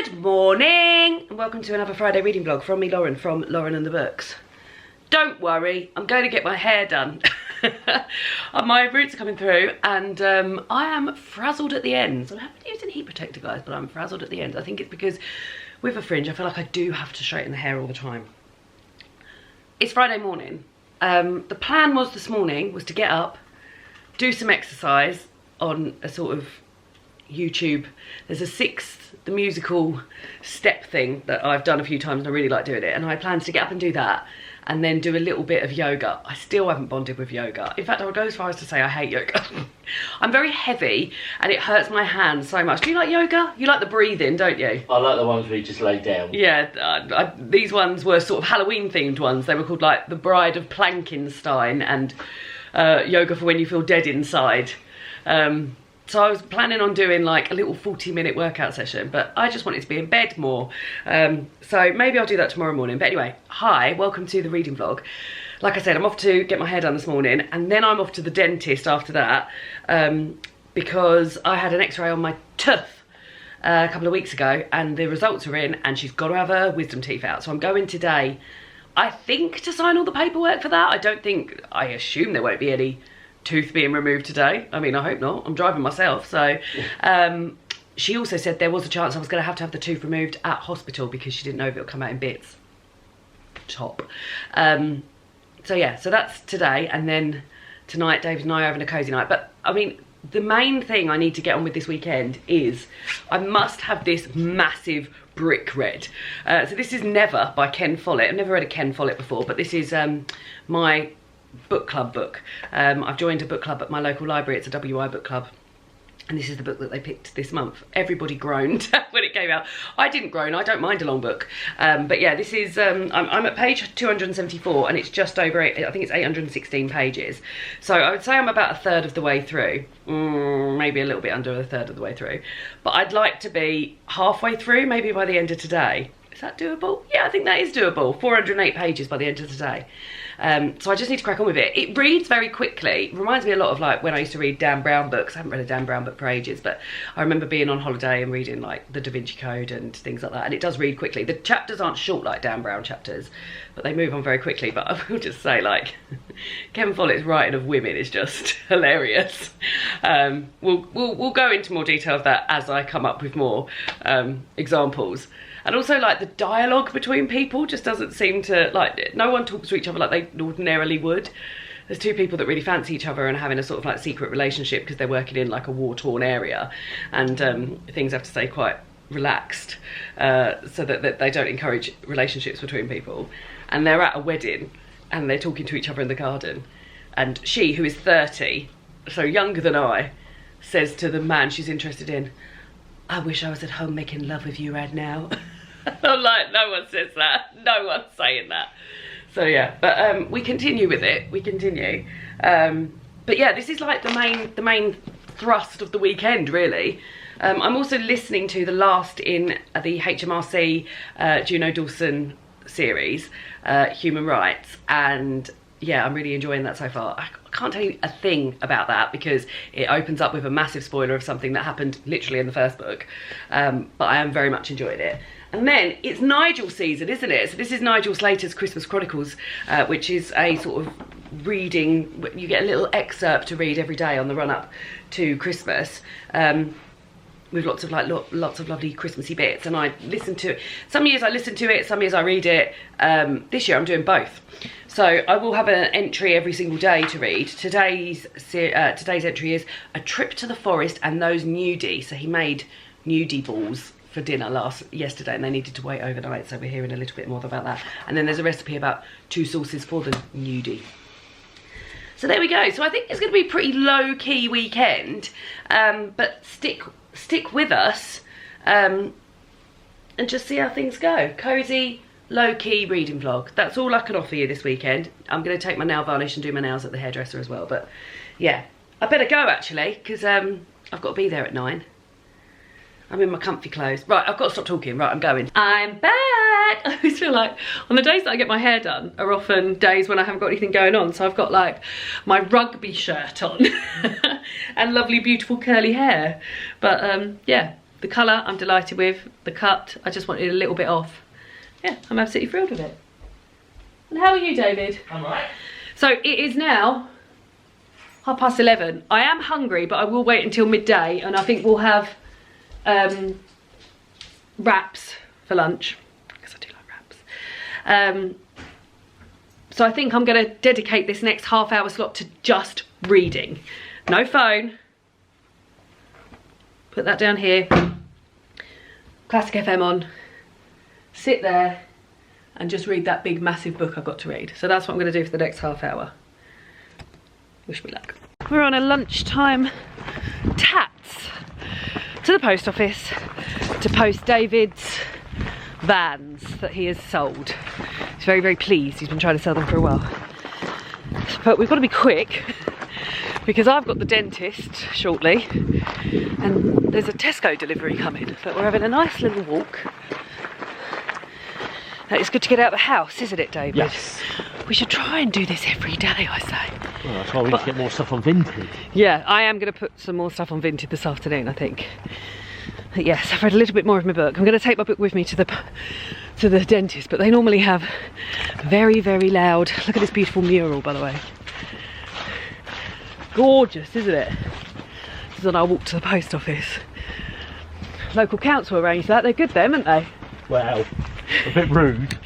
Good morning and welcome to another Friday reading vlog from me, Lauren, from Lauren and the Books. Don't worry, I'm going to get my hair done. My roots are coming through and I am frazzled at the ends. I haven't used any heat protector, guys, but I'm frazzled at the ends. I think it's because with a fringe I feel like I do have to straighten the hair all the time. It's Friday morning. The plan was this morning was to get up, do some exercise on a sort of YouTube. There's a the musical step thing that I've done a few times and I really like doing it, and I plan to get up and do that and then do a little bit of yoga. I still haven't bonded with yoga. In fact, I would go as far as to say I hate yoga. I'm very heavy and it hurts my hands so much. Do you like yoga? You like the breathing, don't you? I like the ones where you just lay down. Yeah, these ones were sort of Halloween themed ones. They were called like the Bride of Plankenstein and yoga for when you feel dead inside. So I was planning on doing like a little 40-minute workout session, but I just wanted to be in bed more. So maybe I'll do that tomorrow morning. But anyway, hi, welcome to the reading vlog. Like I said, I'm off to get my hair done this morning and then I'm off to the dentist after that because I had an x-ray on my tooth a couple of weeks ago and the results are in and she's got to have her wisdom teeth out. So I'm going today, I think, to sign all the paperwork for that. I assume there won't be any tooth being removed today. I mean, I hope not. I'm driving myself. So she also said there was a chance I was going to have the tooth removed at hospital because she didn't know if it would come out in bits. Top. So yeah, so that's today, and then tonight David and I are having a cozy night. But I mean, the main thing I need to get on with this weekend is I must have this massive brick read. So this is Never by Ken Follett. I've never read a Ken Follett before, but this is my book club book. I've joined a book club at my local library. It's a WI book club, and this is the book that they picked this month. Everybody groaned when it came out. I didn't groan, I don't mind a long book. But yeah, this is I'm at page 274 and it's just over I think it's 816 pages, so I would say I'm about a third of the way through, maybe a little bit under a third of the way through, but I'd like to be halfway through maybe by the end of today. Is that doable? Yeah, I think that is doable. 408 pages by the end of today. So I just need to crack on with it. It reads very quickly. It reminds me a lot of like when I used to read Dan Brown books. I haven't read a Dan Brown book for ages, but I remember being on holiday and reading like the Da Vinci Code and things like that, and it does read quickly. The chapters aren't short like Dan Brown chapters, but they move on very quickly. But I will just say, like, Kevin Follett's writing of women is just hilarious. We'll go into more detail of that as I come up with more examples. And also, like, the dialogue between people just doesn't seem to, like, no one talks to each other like they ordinarily would. There's two people that really fancy each other and are having a sort of like secret relationship because they're working in like a war-torn area, and things have to stay quite relaxed so that they don't encourage relationships between people. And they're at a wedding and they're talking to each other in the garden, and she, who is 30, so younger than I, says to the man she's interested in, "I wish I was at home making love with you right now." I'm like, no one says that. No one's saying that. So yeah, but we continue with it. We continue. But yeah, this is like the main thrust of the weekend, really. I'm also listening to the last in the HMRC Juno Dawson series, Human Rites, and yeah, I'm really enjoying that so far. I can't tell you a thing about that because it opens up with a massive spoiler of something that happened literally in the first book, but I am very much enjoying it. And then it's Nigel season, isn't it? So this is Nigel Slater's Christmas Chronicles, which is a sort of reading. You get a little excerpt to read every day on the run-up to Christmas, with lots of lovely Christmassy bits. And I listen to it. Some years I listen to it, some years I read it. This year I'm doing both. So I will have an entry every single day to read. Today's entry is A Trip to the Forest and Those Nudie. So he made nudie balls for dinner yesterday and they needed to wait overnight, so we're hearing a little bit more about that. And then there's a recipe about 2 sauces for the nudie. So there we go. So I think it's going to be a pretty low-key weekend, but stick with us and just see how things go. Cozy, low-key reading vlog. That's all I can offer you this weekend. I'm going to take my nail varnish and do my nails at the hairdresser as well, but yeah, I better go actually because I've got to be there at 9. I'm in my comfy clothes. Right, I've got to stop talking. Right, I'm going. I'm back. I always feel like on the days that I get my hair done are often days when I haven't got anything going on. So I've got like my rugby shirt on and lovely, beautiful curly hair. But yeah, The colour I'm delighted with. The cut, I just wanted a little bit off. Yeah, I'm absolutely thrilled with it. And how are you, David? I'm alright. So it is now 11:30. I am hungry, but I will wait until midday, and I think we'll have wraps for lunch, because I do like wraps. So I think I'm going to dedicate this next half-hour slot to just reading. No phone. Put that down here. Classic FM on. Sit there and just read that big massive book I've got to read. So that's what I'm going to do for the next half hour. Wish me luck. We're on a lunchtime tats to the post office to post David's vans that he has sold. He's very, very pleased. He's been trying to sell them for a while. But we've got to be quick because I've got the dentist shortly and there's a Tesco delivery coming. But we're having a nice little walk. It's good to get out of the house, isn't it, David? Yes. We should try and do this every day, I say. Well, that's why we need to get more stuff on Vinted. Yeah, I am going to put some more stuff on Vinted this afternoon, I think. Yes, I've read a little bit more of my book. I'm going to take my book with me to the dentist, but they normally have very, very loud... Look at this beautiful mural, by the way. Gorgeous, isn't it? This is on our walk to the post office. Local council arranged that. They're good then, aren't they? Well, a bit rude.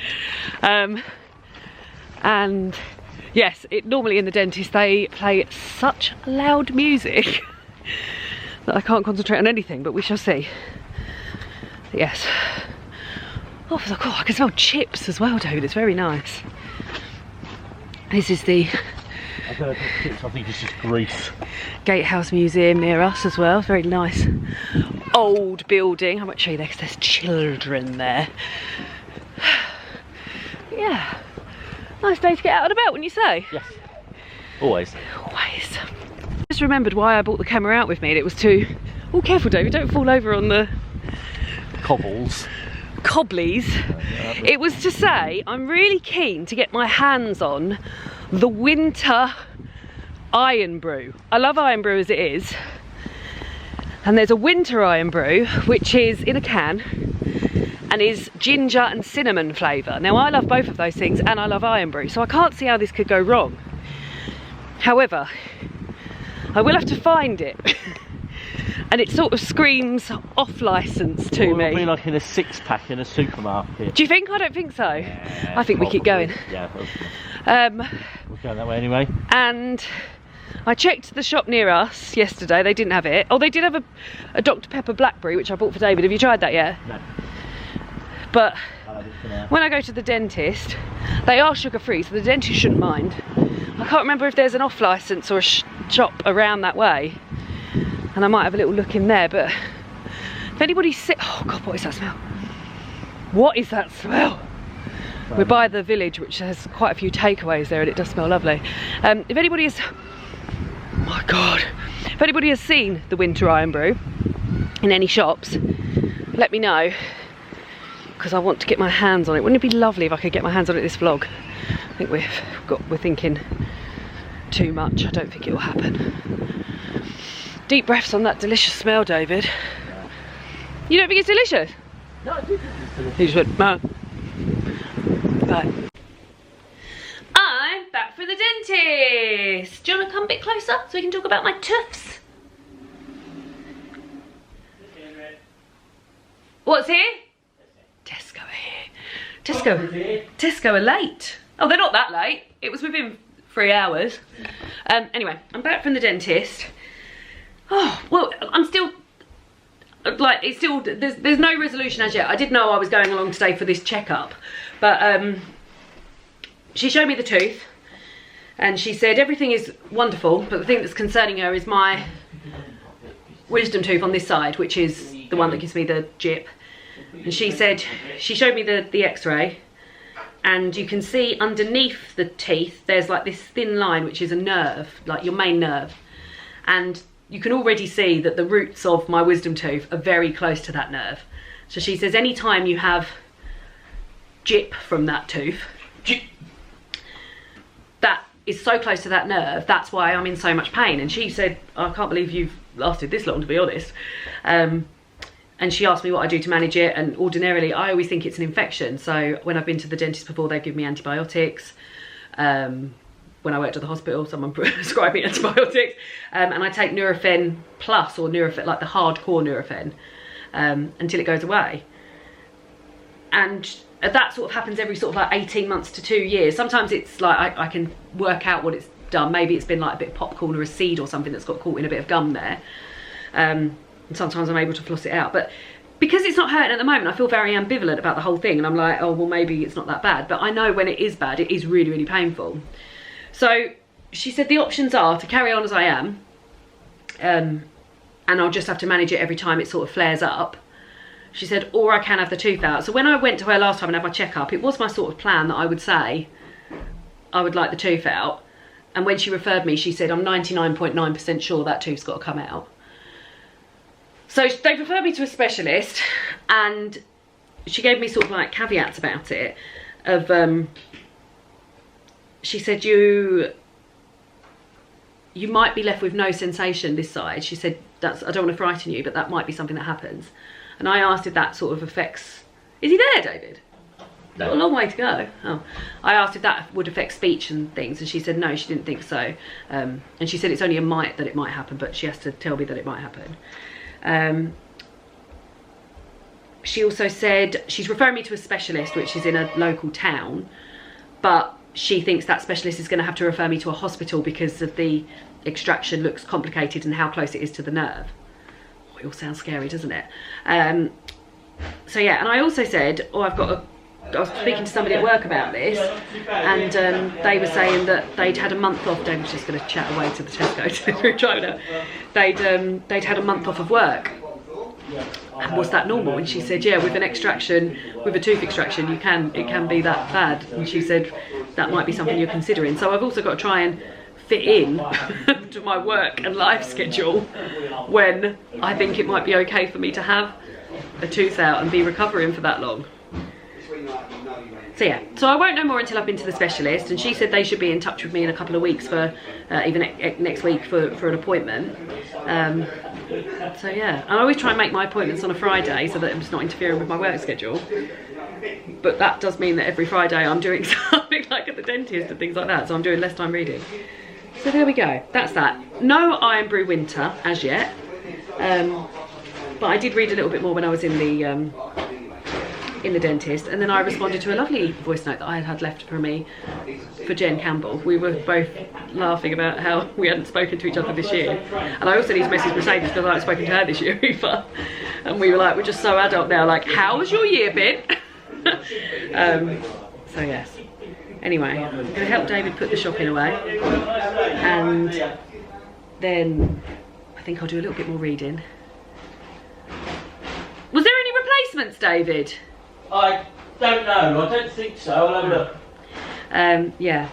And yes, normally in the dentist they play such loud music that I can't concentrate on anything, but we shall see. Yes. Oh, I can smell chips as well, David. It's very nice. This is the I don't know if it's chips, I think it's just grease. Gatehouse Museum near us as well. Very nice old building. I might show you there because there's children there. Yeah. Nice day to get out and about, wouldn't you say? Yes. Always. Always. Just remembered why I brought the camera out with me, and it was to... Oh, careful, David, don't fall over on the... Cobbles. Cobblies. It was to say, I'm really keen to get my hands on the winter iron brew. I love iron brew as it is. And there's a winter iron brew, which is in a can, and is ginger and cinnamon flavour. Now I love both of those things and I love iron brew, so I can't see how this could go wrong. However, I will have to find it. And it sort of screams off licence to me. It'll be like in a 6-pack in a supermarket. Do you think? I don't think so. Yeah, I think we keep going. Yeah. We're going that way anyway. And I checked the shop near us yesterday. They didn't have it. Oh, they did have a Dr Pepper Blackberry, which I bought for David. Have you tried that yet? No. But when I go to the dentist, they are sugar-free, so the dentist shouldn't mind. I can't remember if there's an off licence or a shop around that way. And I might have a little look in there, but if anybody's oh God, what is that smell? What is that smell? We're by the village, which has quite a few takeaways there, and it does smell lovely. If anybody has, oh my God, if anybody has seen the winter iron brew in any shops, let me know, because I want to get my hands on it. Wouldn't it be lovely if I could get my hands on it this vlog? I think we're thinking too much. I don't think it will happen. Deep breaths on that delicious smell, David. Yeah. You don't think it's delicious? No, I do think it's delicious. He just went, no. Right. I'm back for the dentist. Do you want to come a bit closer so we can talk about my tooths? What's here? Tesco are here. Tesco are late. Oh, they're not that late. It was within 3 hours. Anyway, I'm back from the dentist. Oh, well, I'm still, like, it's still, there's no resolution as yet. I did know I was going along today for this checkup, but she showed me the tooth and she said everything is wonderful, but the thing that's concerning her is my wisdom tooth on this side, which is the one that gives me the jip. And she said, she showed me the x-ray, and you can see underneath the teeth there's like this thin line which is a nerve, like your main nerve, and you can already see that the roots of my wisdom tooth are very close to that nerve. So she says anytime you have jip from that tooth, that is so close to that nerve, that's why I'm in so much pain. And she said, I can't believe you've lasted this long, to be honest. And and she asked me what I do to manage it, and ordinarily I always think it's an infection. So when I've been to the dentist before, they give me antibiotics. When I worked at the hospital, someone prescribed me antibiotics, and I take Nurofen Plus, or Nurofen, like the hardcore Nurofen, until it goes away. And that sort of happens every sort of like 18 months to 2 years. Sometimes it's like I can work out what it's done. Maybe it's been like a bit of popcorn or a seed or something that's got caught in a bit of gum there. And sometimes I'm able to floss it out. But because it's not hurting at the moment, I feel very ambivalent about the whole thing. And I'm like, oh, well, maybe it's not that bad. But I know when it is bad, it is really, really painful. So she said the options are to carry on as I am. And I'll just have to manage it every time it sort of flares up. She said, or I can have the tooth out. So when I went to her last time and had my checkup, it was my sort of plan that I would say I would like the tooth out. And when she referred me, she said, I'm 99.9% sure that tooth's got to come out. So they referred me to a specialist, and she gave me sort of like caveats about it. She said, you might be left with no sensation this side. She said, I don't want to frighten you, but that might be something that happens. And I asked if that sort of affects... Is he there, David? No. Got a long way to go. Oh. I asked if that would affect speech and things, and she said no, she didn't think so. And she said it's only a might that it might happen, but she has to tell me that it might happen. She also said she's referring me to a specialist, which is in a local town, but she thinks that specialist is going to have to refer me to a hospital because of the extraction looks complicated and how close it is to the nerve. It all sounds scary, doesn't it? So yeah, and I also said, I was speaking to somebody at work about this, and they were saying that they'd had a month off. David's just going to chat away to the Tesco to drive it out. They'd had a month off of work. And was that normal? And she said, yeah, with an extraction, with a tooth extraction, it can be that bad. And she said that might be something you're considering. So I've also got to try and fit in to my work and life schedule when I think it might be okay for me to have a tooth out and be recovering for that long. So yeah, so I won't know more until I've been to the specialist, and she said they should be in touch with me in a couple of weeks for even next week for an appointment. So yeah, I always try and make my appointments on a Friday so that I'm just not interfering with my work schedule. But that does mean that every Friday I'm doing something like at the dentist and things like that, so I'm doing less time reading. So there we go, that's that. No Iron Brew Winter as yet, but I did read a little bit more when I was in the dentist, and then I responded to a lovely voice note that I had left for me for Jen Campbell. We were both laughing about how we hadn't spoken to each other this year, and I also need to message Mercedes because I hadn't spoken to her this year either, and we were like, we're just so adult now, like, how has your year been? So yes, anyway, I'm going to help David put the shopping away, and then I think I'll do a little bit more reading. Was there any replacements, David? I don't know, I don't think so, I'll have a look. Yeah,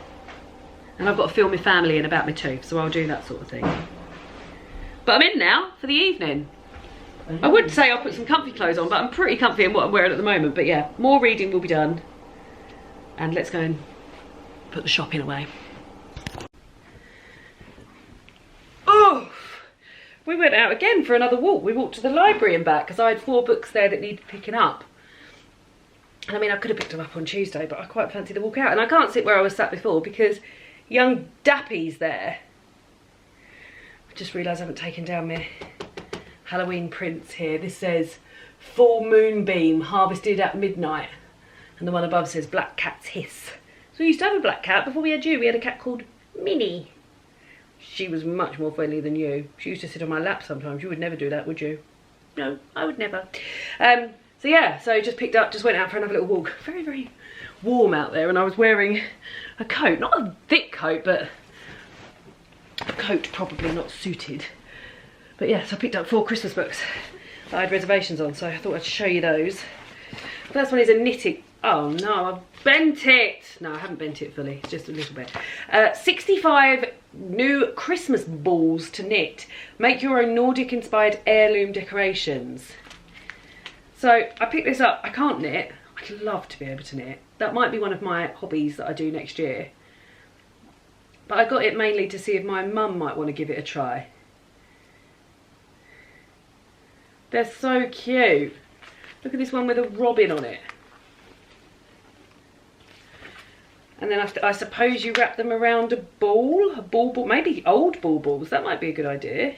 and I've got to film my family and about my tooth, so I'll do that sort of thing. But I'm in now for the evening. I would say I'll put some comfy clothes on, but I'm pretty comfy in what I'm wearing at the moment. But yeah, more reading will be done, and let's go and put the shopping away. Oh, we went out again for another walk. We walked to the library and back because I had 4 books there that needed picking up. And I mean, I could have picked them up on Tuesday, but I quite fancy the walk out. And I can't sit where I was sat before because young Dappy's there. I just realised I haven't taken down my Halloween prints here. This says Full Moonbeam, harvested at midnight. And the one above says Black Cat's Hiss. So we used to have a black cat. Before we had you, we had a cat called Minnie. She was much more friendly than you. She used to sit on my lap sometimes. You would never do that, would you? No, I would never. So yeah, so just picked up, just went out for another little walk. Very, very warm out there, and I was wearing a coat. Not a thick coat, but a coat probably not suited. But yeah, so I picked up 4 Christmas books that I had reservations on, so I thought I'd show you those. First one is a knitting... Oh no, I've bent it! No, I haven't bent it fully, it's just a little bit. 65 new Christmas balls to knit. Make your own Nordic-inspired heirloom decorations. So I picked this up. I can't knit. I'd love to be able to knit. That might be one of my hobbies that I do next year. But I got it mainly to see if my mum might want to give it a try. They're so cute. Look at this one with a robin on it. And then I suppose you wrap them around a ball, maybe old ball balls. That might be a good idea.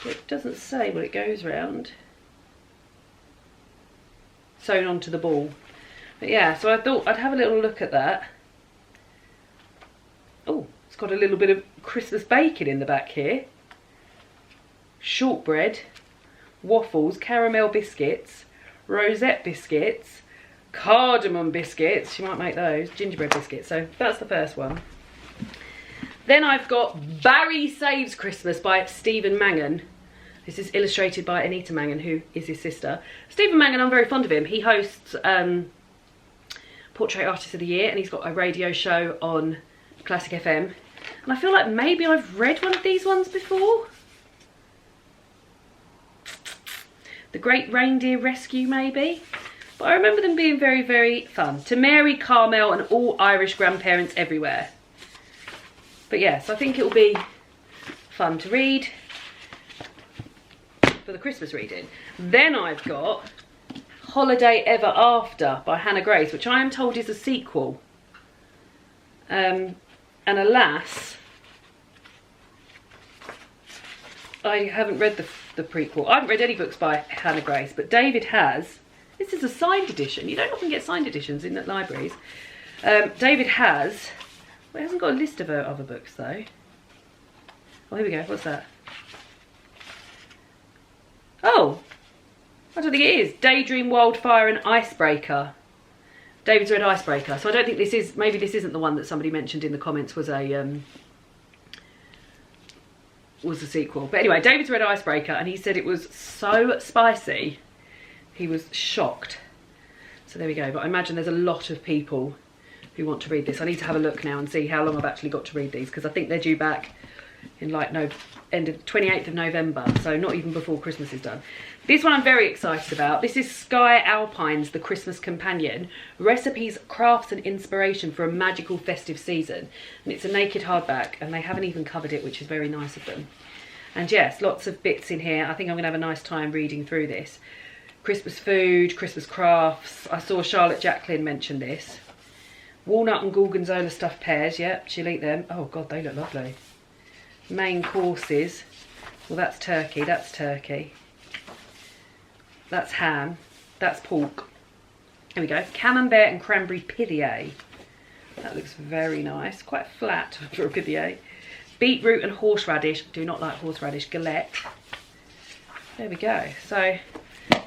It doesn't say what it goes round. Sewn onto the ball. But yeah, so I thought I'd have a little look at that. Oh, it's got a little bit of Christmas bacon in the back here. Shortbread, waffles, caramel biscuits, rosette biscuits, cardamom biscuits, you might make those, gingerbread biscuits. So that's the first one. Then I've got Barry Saves Christmas by Stephen Mangan. This is illustrated by Anita Mangan, who is his sister. Stephen Mangan, I'm very fond of him. He hosts Portrait Artist of the Year, and he's got a radio show on Classic FM. And I feel like maybe I've read one of these ones before. The Great Reindeer Rescue, maybe. But I remember them being very, very fun. To Mary, Carmel, and all Irish grandparents everywhere. But yes, I think it will be fun to read for the Christmas reading. Then I've got Holiday Ever After by Hannah Grace, which I am told is a sequel. And alas, I haven't read the prequel. I haven't read any books by Hannah Grace, but David has. This is a signed edition. You don't often get signed editions in the libraries. David has. Well, he hasn't got a list of her other books though. Oh, here we go. What's that? Oh, I don't think it is. Daydream, Wildfire and Icebreaker. David's read Icebreaker. So I don't think this is, maybe this isn't the one that somebody mentioned in the comments was a sequel. But anyway, David's read Icebreaker and he said it was so spicy, he was shocked. So there we go. But I imagine there's a lot of people who want to read this. I need to have a look now and see how long I've actually got to read these, because I think they're due back in like end of 28th of November, so not even before Christmas is done. This one I'm very excited about. This is Sky Alpine's The Christmas Companion, recipes, crafts and inspiration for a magical festive season. And it's a naked hardback and they haven't even covered it, which is very nice of them. And yes, lots of bits in here. I think I'm gonna have a nice time reading through this. Christmas food, Christmas crafts. I saw Charlotte Jacqueline mention this. Walnut and gorgonzola stuffed pears, yep, she'll eat them. Oh God, they look lovely. Main courses, well that's turkey, that's turkey. That's ham, that's pork. Here we go, camembert and cranberry pithier. That looks very nice, quite flat for a pithier. Beetroot and horseradish, do not like horseradish, galette. There we go, so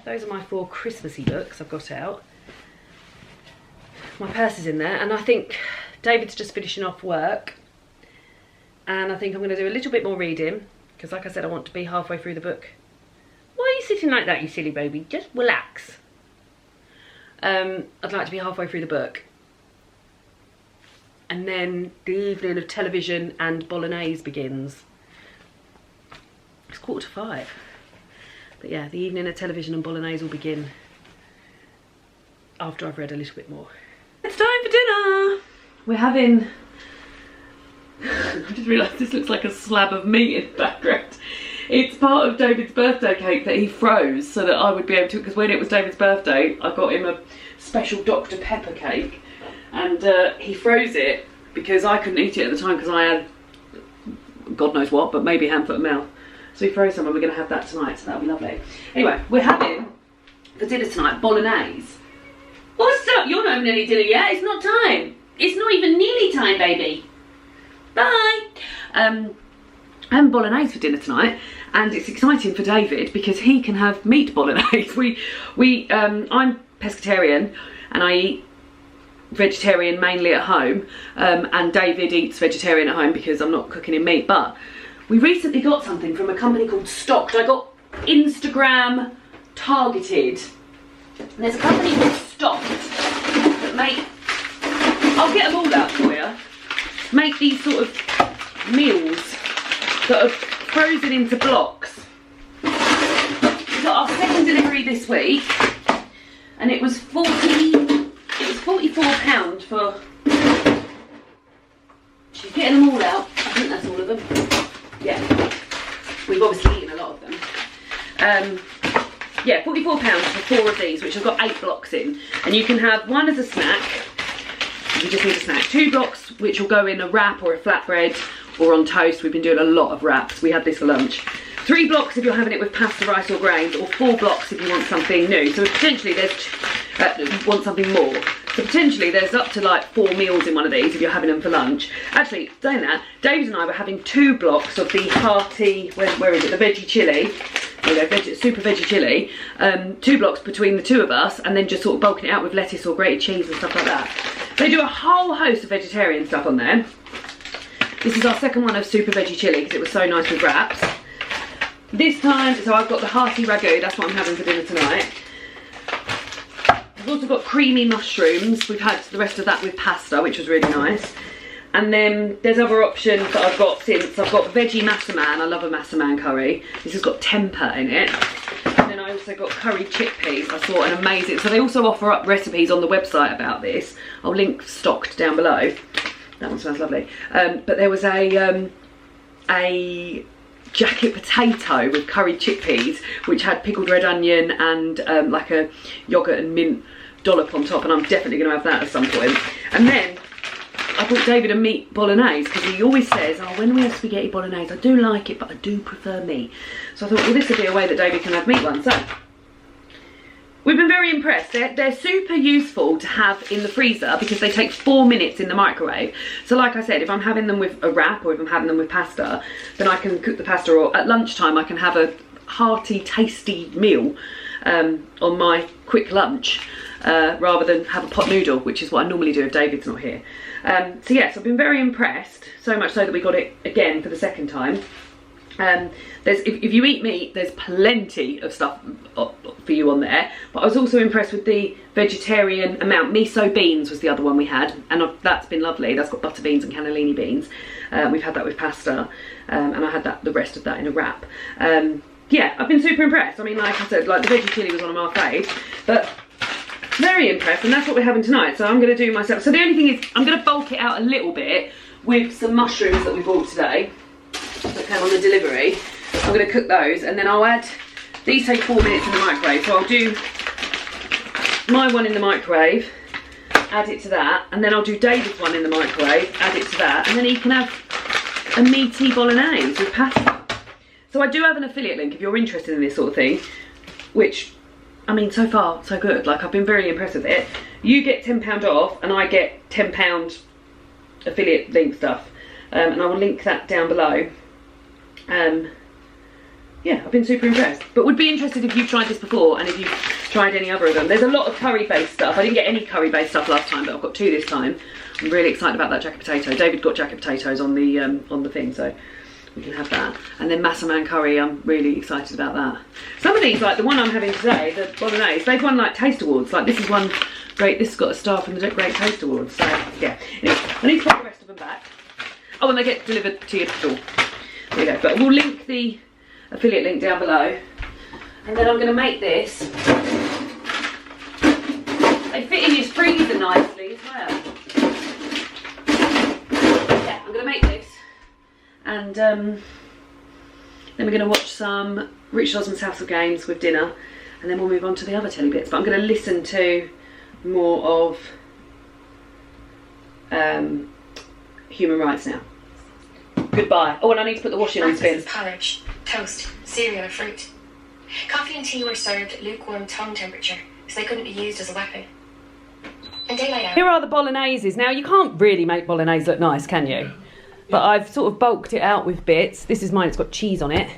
those are my 4 Christmassy books I've got out. My purse is in there, and I think David's just finishing off work. And I think I'm going to do a little bit more reading, because like I said, I want to be halfway through the book. Why are you sitting like that, you silly baby? Just relax. I'd like to be halfway through the book. And then the evening of television and bolognese begins. It's 4:45. But yeah, the evening of television and bolognese will begin after I've read a little bit more. It's time for dinner! We're having... I just realised this looks like a slab of meat in the background. It's part of David's birthday cake that he froze so that I would be able to, because when it was David's birthday, I got him a special Dr. Pepper cake, and he froze it because I couldn't eat it at the time because I had God knows what, but maybe a handful of mouth. So he froze some and we're going to have that tonight, so that'll be lovely. Anyway, we're having for dinner tonight bolognese. What's up? You're not having any dinner yet. It's not time. It's not even nearly time, baby. Bye. I'm having bolognese for dinner tonight, and it's exciting for David because he can have meat bolognese. I'm pescatarian and I eat vegetarian mainly at home, and David eats vegetarian at home because I'm not cooking in meat. But we recently got something from a company called Stocked. I got Instagram targeted. And there's a company called Stocked that make, I'll get them all out for you, make these sort of meals that are frozen into blocks. We got our second delivery this week, and it was £44 for, she's getting them all out, I think that's all of them. yeah, we've obviously eaten a lot of them. Yeah, £44 for 4 of these, which have got 8 blocks in. And you can have one as a snack, you just need a snack. 2 blocks which will go in a wrap or a flatbread or on toast. We've been doing a lot of wraps. We had this for lunch. 3 blocks if you're having it with pasta, rice or grains, or 4 blocks if you want something new. So potentially there's, want something more. So potentially there's up to like 4 meals in one of these if you're having them for lunch. Actually, saying that, David and I were having 2 blocks of the hearty, where is it, the veggie chilli. There you go, super veggie chilli. 2 blocks between the 2 of us, and then just sort of bulking it out with lettuce or grated cheese and stuff like that. They do a whole host of vegetarian stuff on there. This is our second one of super veggie chilli because it was so nice with wraps. This time, so I've got the hearty ragu, that's what I'm having for dinner tonight. I've also got creamy mushrooms. We've had the rest of that with pasta, which was really nice. And then there's other options that I've got since. I've got veggie massaman. I love a massaman curry. This has got tempeh in it. And then I also got curry chickpeas. I saw an amazing, so they also offer up recipes on the website about this. I'll link stocked down below. That one smells lovely. But there was a jacket potato with curried chickpeas, which had pickled red onion and like a yogurt and mint dollop on top, and I'm definitely going to have that at some point. And then I bought David a meat bolognese because he always says, oh, when we have spaghetti bolognese, I do like it, but I do prefer meat. So I thought, well, this would be a way that David can have meat one. So we've been very impressed. They're super useful to have in the freezer because they take 4 minutes in the microwave. So like I said, if I'm having them with a wrap or if I'm having them with pasta, then I can cook the pasta, or at lunchtime I can have a hearty, tasty meal on my quick lunch rather than have a pot noodle, which is what I normally do if David's not here. So yes, I've been very impressed, so much so that we got it again for the second time. If you eat meat, there's plenty of stuff for you on there, but I was also impressed with the vegetarian amount. Miso beans was the other one we had, and that's been lovely. That's got butter beans and cannellini beans. We've had that with pasta, and I had the rest of that in a wrap. Yeah, I've been super impressed. I mean, like I said, like the veggie chilli was one of my faves, but very impressed, and that's what we're having tonight. So I'm going to do myself. So the only thing is, I'm going to bulk it out a little bit with some mushrooms that we bought today that came on the delivery. I'm going to cook those, and then I'll add, these take 4 minutes in the microwave, so I'll do my one in the microwave, add it to that, and then I'll do David's one in the microwave, add it to that, and then he can have a meaty bolognese with pasta. So I do have an affiliate link if you're interested in this sort of thing, which, I mean, so far, so good. Like, I've been very impressed with it. You get £10 off, and I get £10 affiliate link stuff. And I will link that down below. Yeah, I've been super impressed. But would be interested if you've tried this before, and if you've tried any other of them. There's a lot of curry-based stuff. I didn't get any curry-based stuff last time, but I've got 2 this time. I'm really excited about that jacket potato. David got jacket potatoes on the thing, so we can have that. And then massaman curry, I'm really excited about that. Some of these, like the one I'm having today, the bolognese, they've won like taste awards. Like this is one great, this has got a star from the Great Taste Awards. So yeah, anyway, I need to put the rest of them back. Oh, and they get delivered to your door. There you go. But we'll link the affiliate link down below. And then I'm going to make this. They fit in your freezer nicely as well. Yeah, I'm going to make this. And then we're going to watch some Richard Osman's House of Games with dinner, and then we'll move on to the other telly bits. But I'm going to listen to more of human rights now. Goodbye. Oh, and I need to put the washing on spin. Porridge, toast, cereal or fruit. Coffee and tea were served at lukewarm tongue temperature, so they couldn't be used as a weapon. And daylight hours. Here are the bologneses. Now, you can't really make bolognese look nice, can you? But I've sort of bulked it out with bits. This is mine, it's got cheese on it.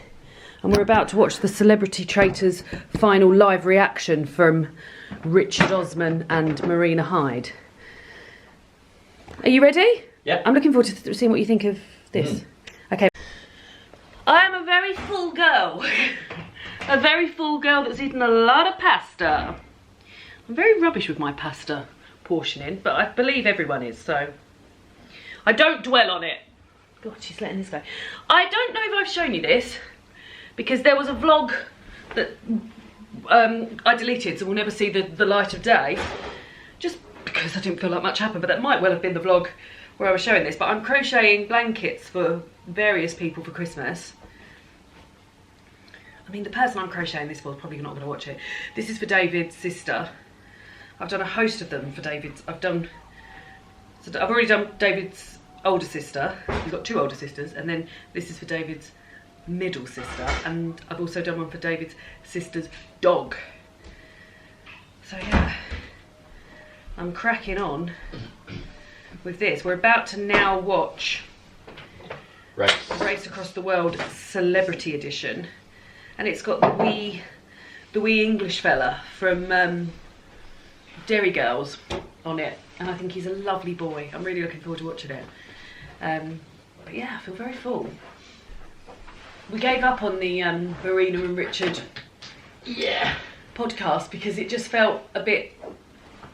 And we're about to watch the Celebrity Traitors final live reaction from Richard Osman and Marina Hyde. Are you ready? Yeah. I'm looking forward to seeing what you think of this. Okay. I am a very full girl. A very full girl that's eaten a lot of pasta. I'm very rubbish with my pasta portioning, but I believe everyone is, so I don't dwell on it. God, she's letting this go. I don't know if I've shown you this, because there was a vlog that I deleted, so we'll never see the light of day, just because I didn't feel like much happened, but that might well have been the vlog where I was showing this, but I'm crocheting blankets for various people for Christmas. I mean, the person I'm crocheting this for is probably not going to watch it. This is for David's sister. I've done a host of them for David's. I've already done David's older sister. He's got 2 older sisters, and then this is for David's middle sister, and I've also done one for David's sister's dog. So yeah, I'm cracking on with this. We're about to now watch Race Across the World Celebrity Edition, and it's got the wee English fella from Derry Girls on it, and I think he's a lovely boy. I'm really looking forward to watching it. But yeah, I feel very full. We gave up on the Marina and Richard podcast because it just felt a bit,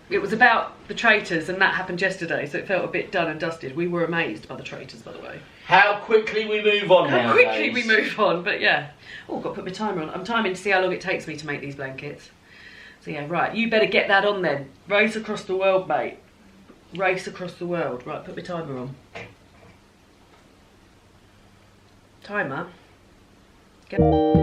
it was about the traitors, and that happened yesterday, so it felt a bit done and dusted. We were amazed by the traitors, by the way. How quickly we move on now. How quickly we move on, but yeah. Oh, I've got to put my timer on. I'm timing to see how long it takes me to make these blankets. So yeah, right, you better get that on then. Race across the world, mate. Race across the world. Right, put my timer on. Timer. Go.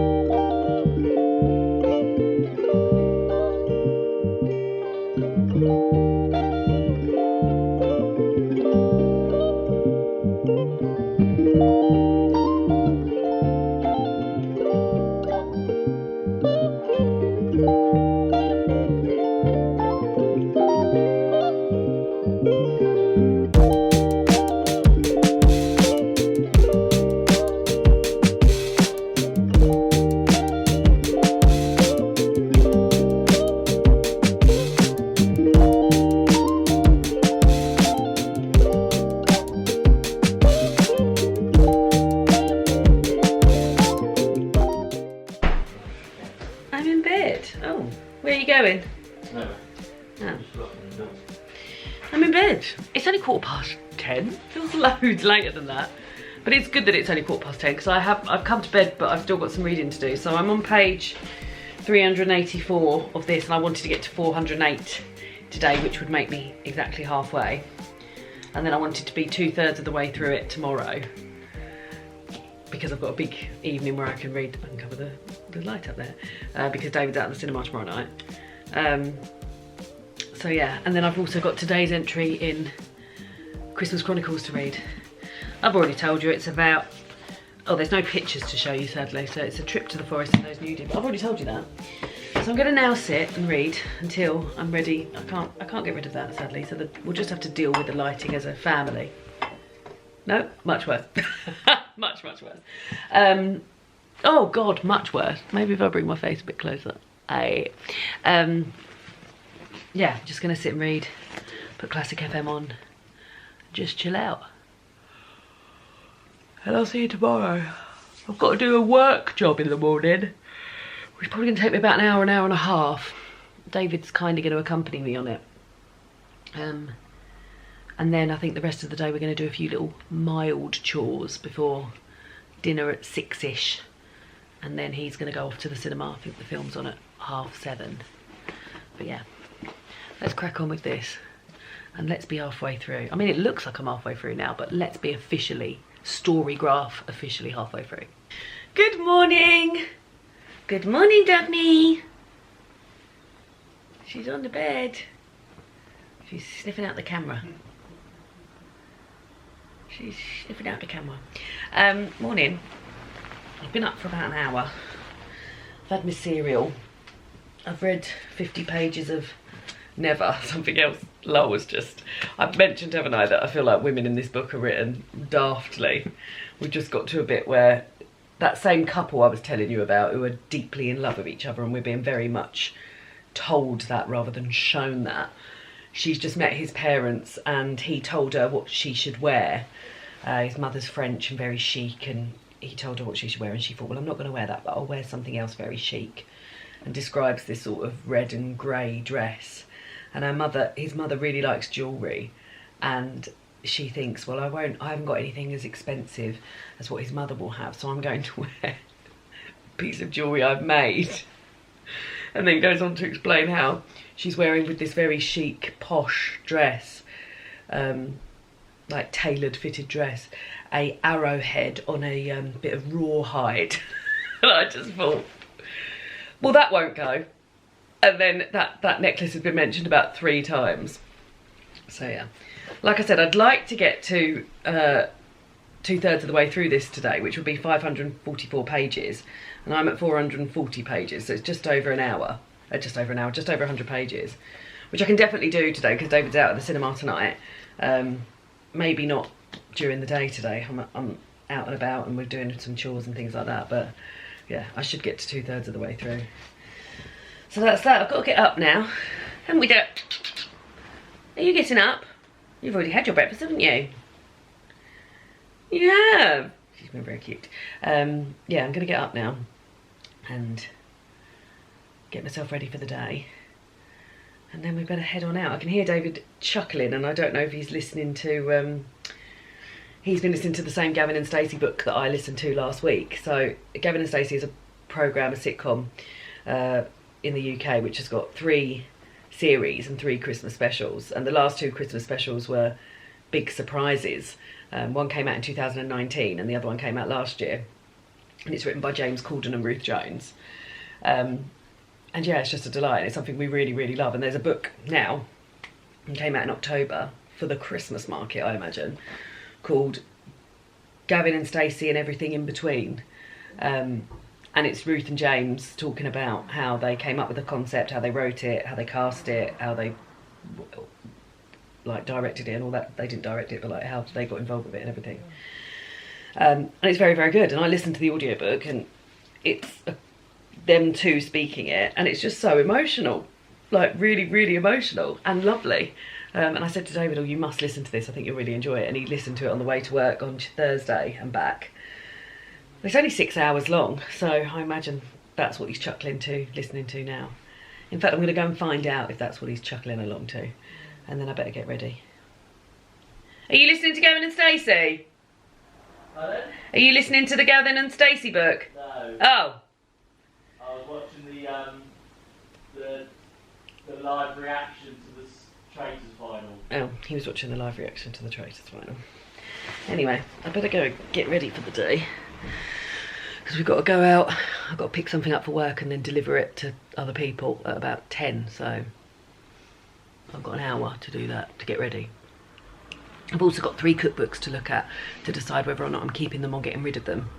I'm in bed. It's only 10:15. Feels loads later than that, but it's good that it's only 10:15 because I've come to bed, but I've still got some reading to do. So I'm on page 384 of this, and I wanted to get to 408 today, which would make me exactly halfway. And then I wanted to be 2/3 of the way through it tomorrow because I've got a big evening where I can read and cover the light up there because David's out at the cinema tomorrow night. So yeah, and then I've also got today's entry in Christmas Chronicles to read. I've already told you it's about, oh, there's no pictures to show you sadly, so it's a trip to the forest and those nudie, but I've already told you that. So I'm gonna now sit and read until I'm ready. I can't get rid of that sadly, so we'll just have to deal with the lighting as a family. No, much worse. much worse. Oh God, much worse. Maybe if I bring my face a bit closer. Yeah, just gonna sit and read, put Classic FM on, just chill out. And I'll see you tomorrow. I've got to do a work job in the morning, which is probably gonna take me about an hour and a half. David's kind of gonna accompany me on it. And then I think the rest of the day we're gonna do a few little mild chores before dinner at 6ish. And then he's gonna go off to the cinema. I think the film's on at 7:30. But yeah. Let's crack on with this and let's be halfway through. I mean, it looks like I'm halfway through now, but let's be officially, story graph, officially halfway through. Good morning. Good morning, Daphne. She's on the bed. She's sniffing out the camera. She's sniffing out the camera. Morning. I've been up for about an hour. I've had my cereal. I've read 50 pages of Never, something else. Lowell's just, I've mentioned, haven't I, that I feel like women in this book are written daftly. We've just got to a bit where that same couple I was telling you about who are deeply in love with each other, and we're being very much told that rather than shown that. She's just met his parents and he told her what she should wear. His mother's French and very chic, and he told her what she should wear, and she thought, well, I'm not going to wear that, but I'll wear something else very chic, and describes this sort of red and grey dress. And his mother really likes jewellery, and she thinks, well, I haven't got anything as expensive as what his mother will have, so I'm going to wear a piece of jewellery I've made. And then goes on to explain how she's wearing with this very chic, posh dress, like tailored fitted dress, a arrowhead on a bit of rawhide. And I just thought, well, that won't go. And then that necklace has been mentioned about 3 times. So yeah, like I said, I'd like to get to 2/3 of the way through this today, which would be 544 pages, and I'm at 440 pages, so it's just over an hour, just over 100 pages, which I can definitely do today because David's out at the cinema tonight. Maybe not during the day today. I'm out and about and we're doing some chores and things like that, but yeah, I should get to 2/3 of the way through. So that's that. I've got to get up now. Haven't we done? Are you getting up? You've already had your breakfast, haven't you? You have. She's been very cute. Yeah, I'm going to get up now and get myself ready for the day. And then we better head on out. I can hear David chuckling, and I don't know if he's listening to... he's been listening to the same Gavin and Stacey book that I listened to last week. So Gavin and Stacey is a programme, a sitcom in the UK, which has got 3 series and 3 Christmas specials. And the last 2 Christmas specials were big surprises. One came out in 2019 and the other one came out last year. And it's written by James Corden and Ruth Jones. And yeah, it's just a delight. It's something we really, really love. And there's a book now, and came out in October for the Christmas market, I imagine, called Gavin and Stacey and Everything in Between. And it's Ruth and James talking about how they came up with the concept, how they wrote it, how they cast it, how they like directed it and all that. They didn't direct it, but like how they got involved with it and everything. And it's very, very good. And I listened to the audiobook, and it's them 2 speaking it, and it's just so emotional, like really, really emotional and lovely. And I said to David, oh, you must listen to this, I think you'll really enjoy it. And he listened to it on the way to work on Thursday and back. It's only 6 hours long, so I imagine that's what he's chuckling to, listening to now. In fact, I'm going to go and find out if that's what he's chuckling along to, and then I better get ready. Are you listening to Gavin and Stacey? Pardon? Are you listening to the Gavin and Stacey book? No. Oh. I was watching the live reaction to the Traitors final. Oh, he was watching the live reaction to the Traitors final. Anyway, I better go get ready for the day, because we've got to go out. I've got to pick something up for work and then deliver it to other people at about 10, so I've got an hour to do that, to get ready. I've also got 3 cookbooks to look at to decide whether or not I'm keeping them or getting rid of them,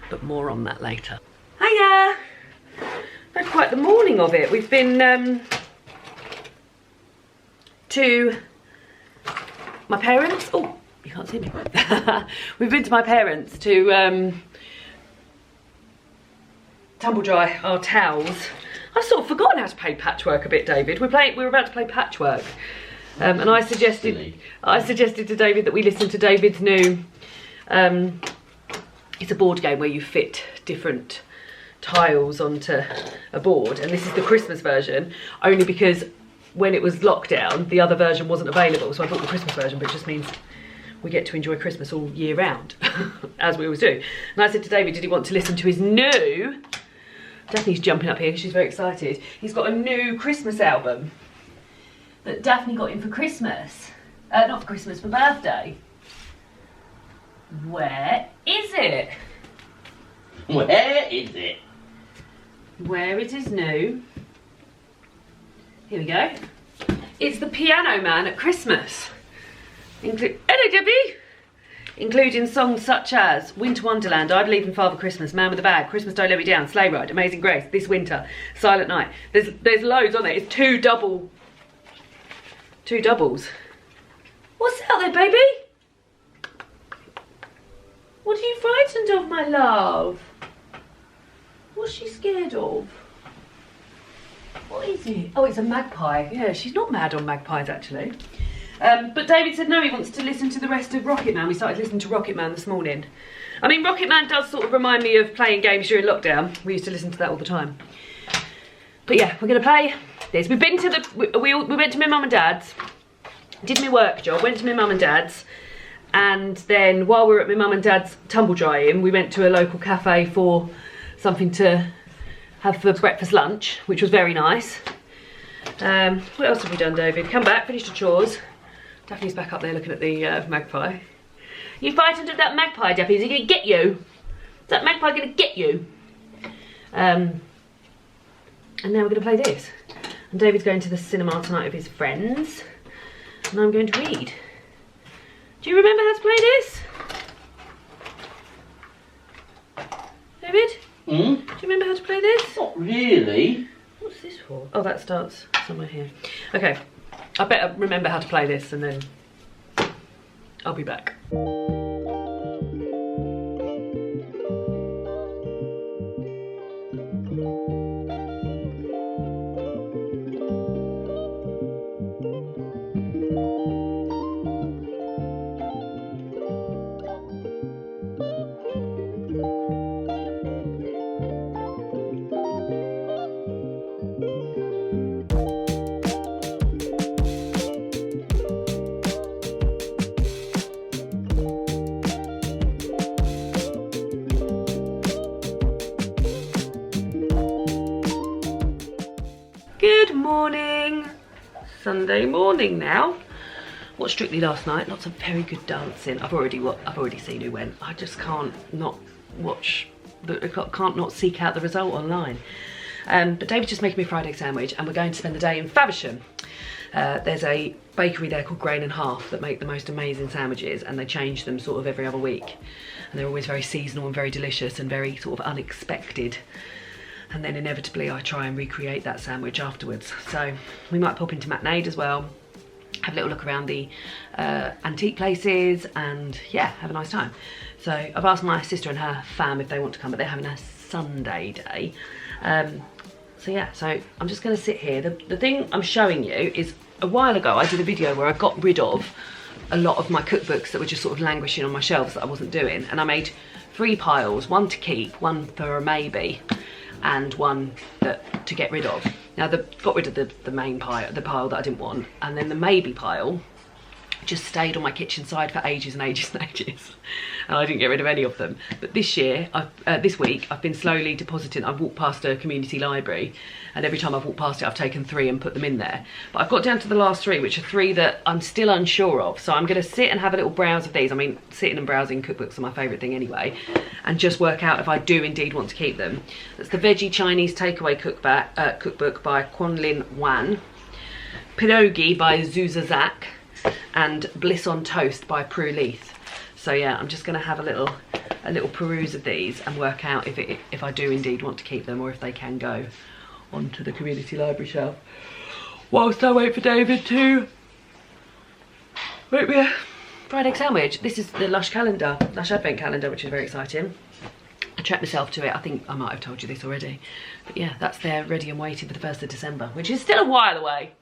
but more on that later. Hiya! Had quite the morning of it. We've been to my parents. Oh, you can't see me. We've been to my parents to tumble dry our towels. I've sort of forgotten how to play Patchwork a bit, David. We were about to play Patchwork, and I suggested to David that we listen to David's new. It's a board game where you fit different tiles onto a board, and this is the Christmas version, only because when it was lockdown the other version wasn't available, so I bought the Christmas version, but it just means we get to enjoy Christmas all year round as we always do. And I said to David, did he want to listen to his new, Daphne's jumping up here because she's very excited, he's got a new Christmas album that Daphne got him for Christmas, not for Christmas, for birthday. Where is it? Where is it? Where it is new. Here we go. It's the Pianoman at Christmas. Hello, Debbie. Including songs such as Winter Wonderland, I Believe in Father Christmas, Man with a Bag, Christmas Don't Let Me Down, Sleigh Ride, Amazing Grace, This Winter, Silent Night. There's loads on there. It's 2 doubles. What's out there, baby? What are you frightened of, my love? What's she scared of? What is it? Oh, it's a magpie. Yeah, she's not mad on magpies, actually. But David said no, he wants to listen to the rest of Rocketman. We started listening to Rocketman this morning. I mean, Rocketman does sort of remind me of playing games during lockdown. We used to listen to that all the time. But yeah, we're going to play this. We've been to we went to my mum and dad's, did my work job, went to my mum and dad's, and then while we were at my mum and dad's tumble drying, we went to a local cafe for something to have for breakfast lunch, which was very nice. What else have we done, David? Come back, finished the chores, Daphne's back up there looking at the magpie. You frightened of that magpie, Daphne? Is he going to get you? Is that magpie going to get you? And now we're going to play this. And David's going to the cinema tonight with his friends. And I'm going to read. Do you remember how to play this? David? Hmm? Do you remember how to play this? Not really. What's this for? Oh, that starts somewhere here. Okay, I better remember how to play this and then I'll be back. Good morning. Sunday morning now. Watched Strictly last night. Lots of very good dancing. I've already seen who went. I just can't not watch. Can't not seek out the result online. But David's just making me a Friday sandwich, and we're going to spend the day in Faversham. There's a bakery there called Grain and Half that make the most amazing sandwiches, and they change them sort of every other week. And they're always very seasonal and very delicious and very sort of unexpected. And then inevitably I try and recreate that sandwich afterwards. So we might pop into Macknade as well, have a little look around the antique places, and yeah, have a nice time. So I've asked my sister and her fam if they want to come, but they're having a Sunday day. So yeah, so I'm just gonna sit here. The thing I'm showing you is, a while ago I did a video where I got rid of a lot of my cookbooks that were just sort of languishing on my shelves that I wasn't doing, and I made 3 piles, one to keep, one for a maybe, and one to get rid of. Now got rid of the main pile, the pile that I didn't want, and then the maybe pile just stayed on my kitchen side for ages and ages and ages, and I didn't get rid of any of them. But this year, this week, I've been slowly depositing. I've walked past a community library, and every time I've walked past it, I've taken 3 and put them in there. But I've got down to the last 3, which are 3 that I'm still unsure of. So I'm going to sit and have a little browse of these. I mean, sitting and browsing cookbooks are my favourite thing anyway, and just work out if I do indeed want to keep them. That's the Veggie Chinese Takeaway Cookbook by Quanlin Wan, Pierogi by Zuzazak, and Bliss on Toast by Prue Heath. So yeah, I'm just going to have a little peruse of these and work out if I do indeed want to keep them, or if they can go onto the community library shelf. Whilst I wait for David to make me a fried egg sandwich. This is the Lush Advent calendar, which is very exciting. I treated myself to it. I think I might have told you this already, but yeah, that's there ready and waiting for the 1st of December, which is still a while away.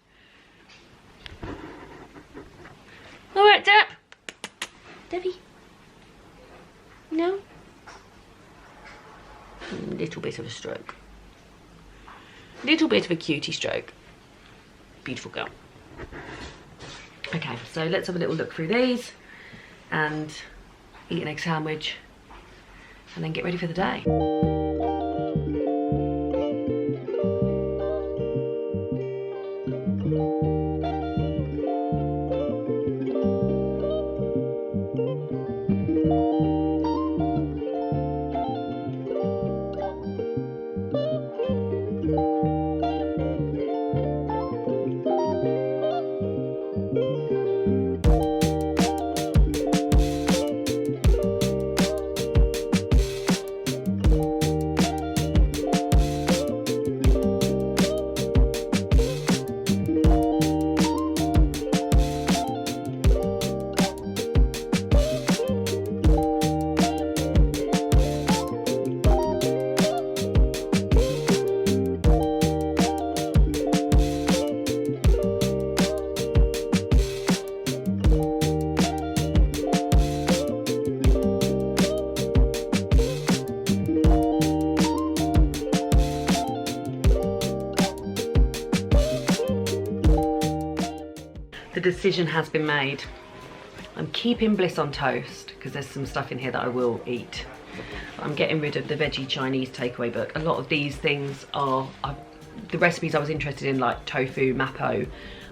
All right, Dap. Debbie. No? Little bit of a stroke. Little bit of a cutie stroke. Beautiful girl. Okay, so let's have a little look through these and eat an egg sandwich and then get ready for the day. The decision has been made. I'm keeping Bliss on Toast because there's some stuff in here that I will eat. I'm getting rid of the Veggie Chinese Takeaway book. A lot of these things are the recipes I was interested in, like tofu, mapo.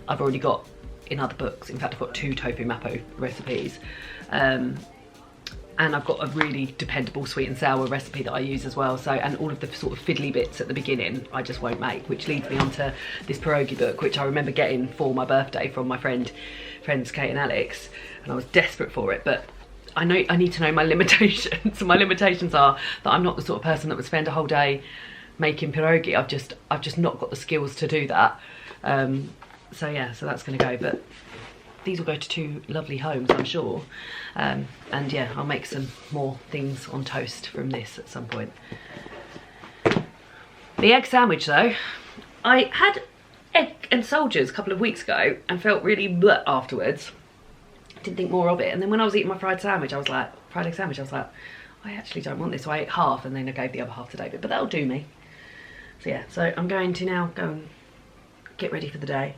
I've already got in other books. In fact, I've got 2 tofu mapo recipes. And I've got a really dependable sweet and sour recipe that I use as well. So, and all of the sort of fiddly bits at the beginning, I just won't make, which leads me onto this pierogi book, which I remember getting for my birthday from my friends Kate and Alex, and I was desperate for it. But I need to know my limitations. So my limitations are that I'm not the sort of person that would spend a whole day making pierogi. I've just not got the skills to do that. So yeah, so that's going to go. But these will go to 2 lovely homes, I'm sure. And yeah, I'll make some more things on toast from this at some point. The egg sandwich though, I had egg and soldiers a couple of weeks ago and felt really bleh afterwards. Didn't think more of it. And then when I was eating my fried egg sandwich, I was like, I actually don't want this. So I ate half and then I gave the other half to David, but that'll do me. So yeah, so I'm going to now go and get ready for the day.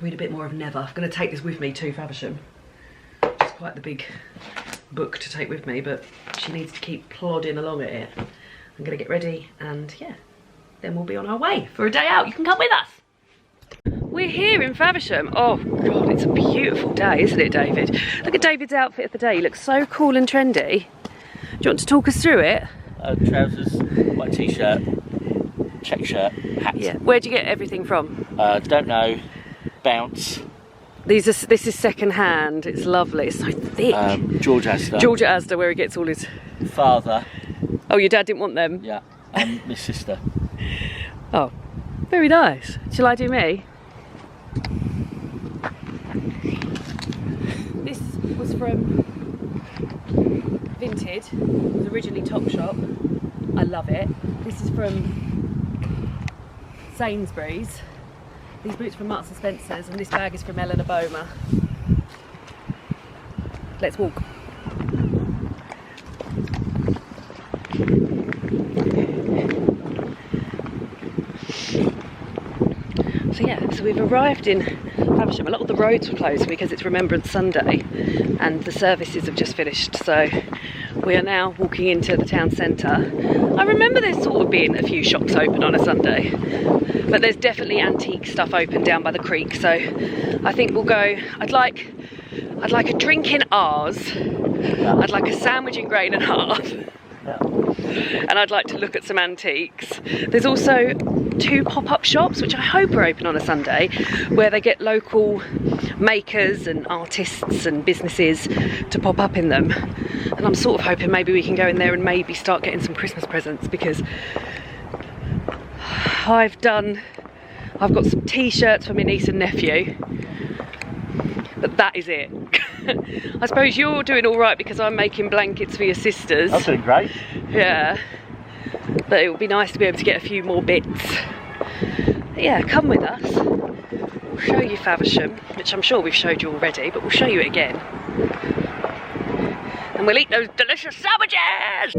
Read a bit more of Never. I'm going to take this with me to Faversham. It's quite the big book to take with me, but she needs to keep plodding along at it. I'm going to get ready and yeah, then we'll be on our way for a day out. You can come with us. We're here in Faversham. Oh God, it's a beautiful day, isn't it, David? Look at David's outfit of the day. He looks so cool and trendy. Do you want to talk us through it? Trousers, white t-shirt, check shirt, hat. Yeah. Where'd you get everything from? Don't know. Bounce. This is second hand. It's lovely. It's so thick. George Asda. George at Asda, where he gets all his. Father. Oh, your dad didn't want them? Yeah. My sister. Oh, very nice. Shall I do me? This was from Vinted. It was originally Topshop. I love it. This is from Sainsbury's. These boots from Marks and Spencer's, and this bag is from Eleanor Boma. Let's walk. So yeah, so we've arrived in Faversham. A lot of the roads were closed because it's Remembrance Sunday and the services have just finished. So we are now walking into the town centre. I remember there sort of being a few shops open on a Sunday, but there's definitely antique stuff open down by the creek. So I think we'll go. I'd like a drink in ours. I'd like a sandwich in grain and half. And I'd like to look at some antiques. There's also 2 pop-up shops which I hope are open on a Sunday, where they get local makers and artists and businesses to pop up in them. And I'm sort of hoping maybe we can go in there and maybe start getting some Christmas presents, because I've got some t-shirts for my niece and nephew, but that is it. I suppose you're doing all right because I'm making blankets for your sisters. I'm doing great. Yeah, but it would be nice to be able to get a few more bits. But yeah, come with us. We'll show you Faversham, which I'm sure we've showed you already, but we'll show you it again. And we'll eat those delicious sandwiches!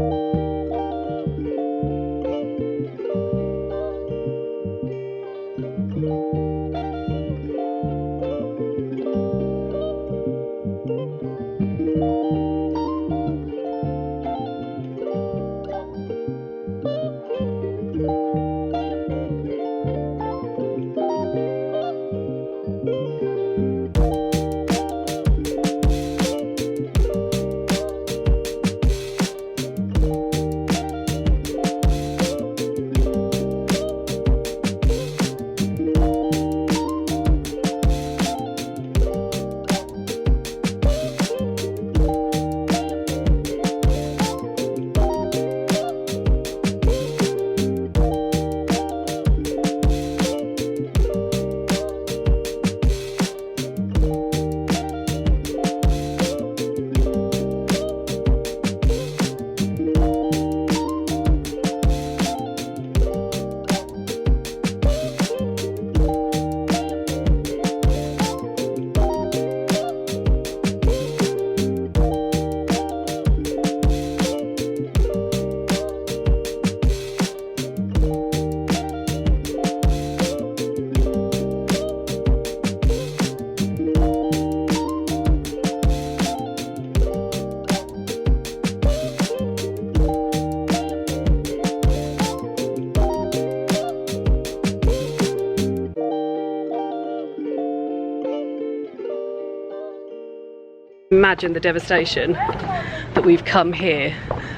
imagine the devastation that we've come here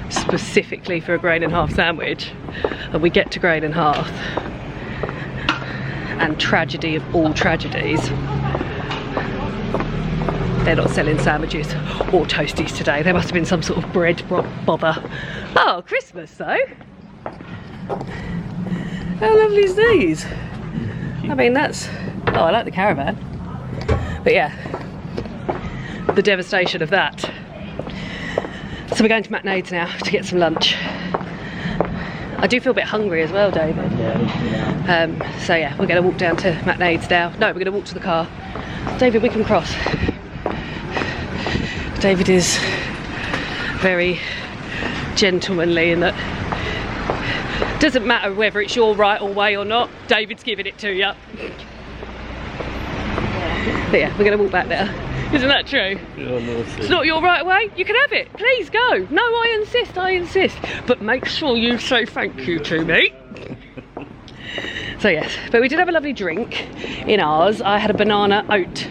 specifically for a grain and half sandwich, and we get to grain and half, and tragedy of all tragedies, they're not selling sandwiches or toasties today. There must have been some sort of bread bother. Oh, Christmas though. How lovely is these? I mean, that's, oh, I like the caravan. But yeah, the devastation of that. So we're going to Macknade's now to get some lunch. I do feel a bit hungry as well, David. So yeah, we're going to walk down to Macknade's now. No, we're going to walk to the car. David, we can cross. David is very gentlemanly in that doesn't matter whether it's your right or way or not, David's giving it to you. But yeah, we're going to walk back there. Isn't that true? Yeah, it's not your right way? You can have it. Please go. No, I insist, I insist. But make sure you say thank you to me. So yes, but we did have a lovely drink in ours. I had a banana oat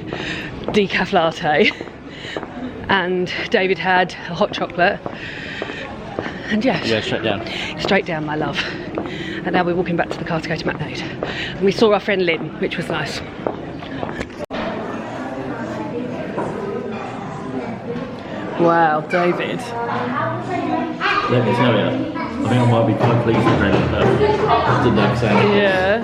decaf latte. And David had a hot chocolate. And yeah, straight down. Straight down, my love. And now we're walking back to the car to go to Macknade. And we saw our friend Lynn, which was nice. Wow, David. Let me tell you, I think I might be quite pleased with that. Didn't understand. Yeah.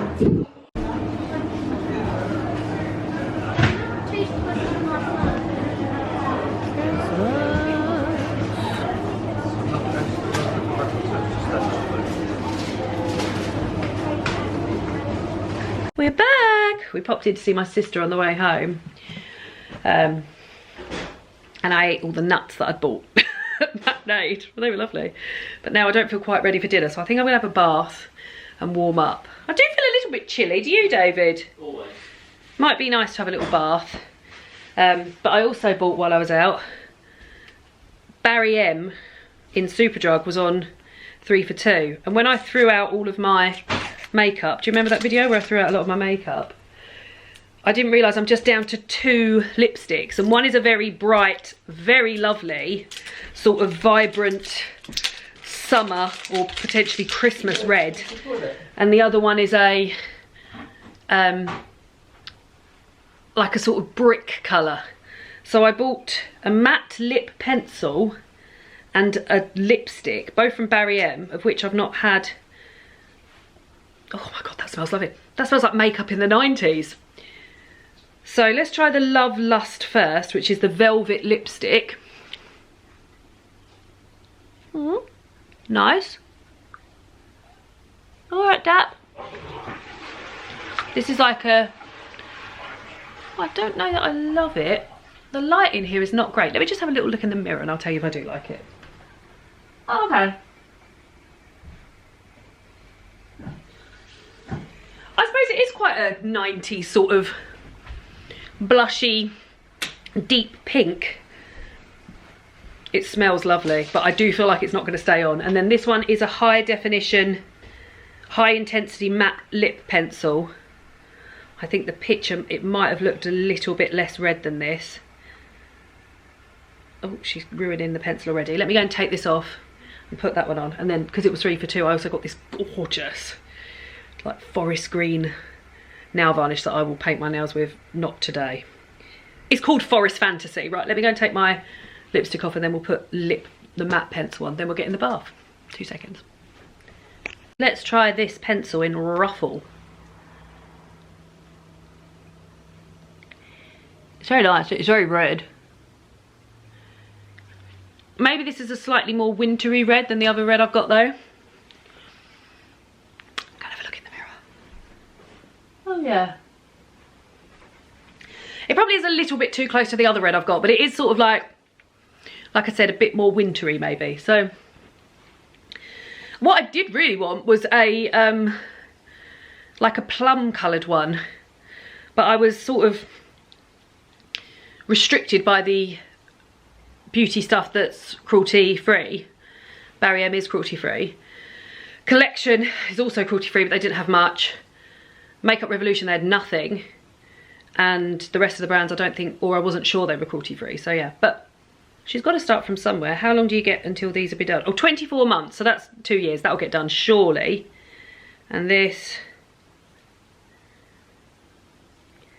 We're back! We popped in to see my sister on the way home. And I ate all the nuts that I'd bought at Macknade. Well, they were lovely. But now I don't feel quite ready for dinner, so I think I'm gonna have a bath and warm up. I do feel a little bit chilly. Do you, David? Always. Might be nice to have a little bath. But I also bought, while I was out, Barry M in Superdrug was on 3 for 2. And when I threw out all of my makeup, do you remember that video where I threw out a lot of my makeup? I didn't realise I'm just down to 2 lipsticks, and one is a very bright, very lovely, sort of vibrant summer or potentially Christmas red, and the other one is a like a sort of brick colour. So I bought a matte lip pencil and a lipstick, both from Barry M, of which I've not had. Oh my god, that smells lovely. That smells like makeup in the 90s. So let's try the Love Lust first, which is the velvet lipstick. Nice. Alright, Dap. This is like a... I don't know that I love it. The light in here is not great. Let me just have a little look in the mirror and I'll tell you if I do like it. Oh, okay. I suppose it is quite a 90s sort of blushy, deep pink. It smells lovely, but I do feel like it's not going to stay on. And then this one is a high definition, high intensity matte lip pencil. I think the picture, it might have looked a little bit less red than this. Oh, she's ruining the pencil already. Let me go and take this off and put that one on. And then, because it was 3 for 2, I also got this gorgeous, like forest green nail varnish that I will paint my nails with, not today. It's called Forest Fantasy. Right, let me go and take my lipstick off and then we'll put the matte pencil on. Then we'll get in the bath. 2 seconds. Let's try this pencil in Ruffle. It's very nice, it's very red. Maybe this is a slightly more wintry red than the other red I've got though. Go have a look in the mirror. Oh yeah. It probably is a little bit too close to the other red I've got, but it is sort of like I said, a bit more wintry maybe. So what I did really want was a like a plum coloured one, but I was sort of restricted by the beauty stuff that's cruelty free. Barry M is cruelty free. Collection is also cruelty free, but they didn't have much. Makeup Revolution, they had nothing. And the rest of the brands I don't think, or I wasn't sure they were cruelty free. So yeah, but She's got to start from somewhere. How long do you get until these will be done? Oh, 24 months, so that's 2 years. That'll get done, surely. And this...